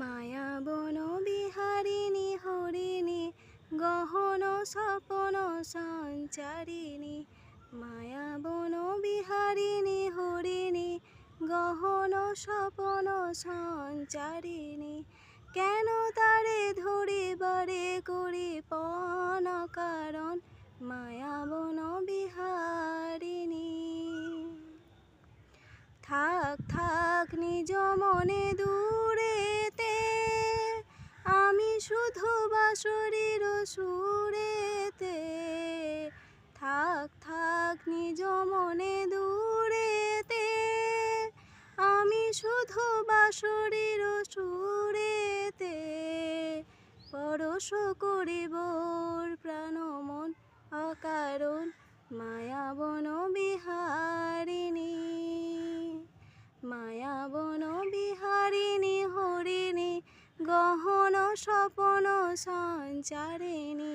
মায়াবন বিহারিণী হরিণী গহন স্বপন সঞ্চারিণী। মায়াবন বিহারিণী হরিণী গহন স্বপন সঞ্চারিণী। কেন তারে ধরিবারে করি পণ কারণ মায়াবন বিহারিণী। থাক থাক নিজ মনে দূরেতে, আমি শুধু বাঁশরীর সুরেতে। থাক থাক নিজ মনে দূরেতে, আমি শুধু বাঁশরীর সুরেতে। পরশ করিব প্রাণ মন অকারণ মায়াবন বিহারিণী। মায়াবন বিহারিণী হরিণী গহন স্বপন সঞ্চারিণী।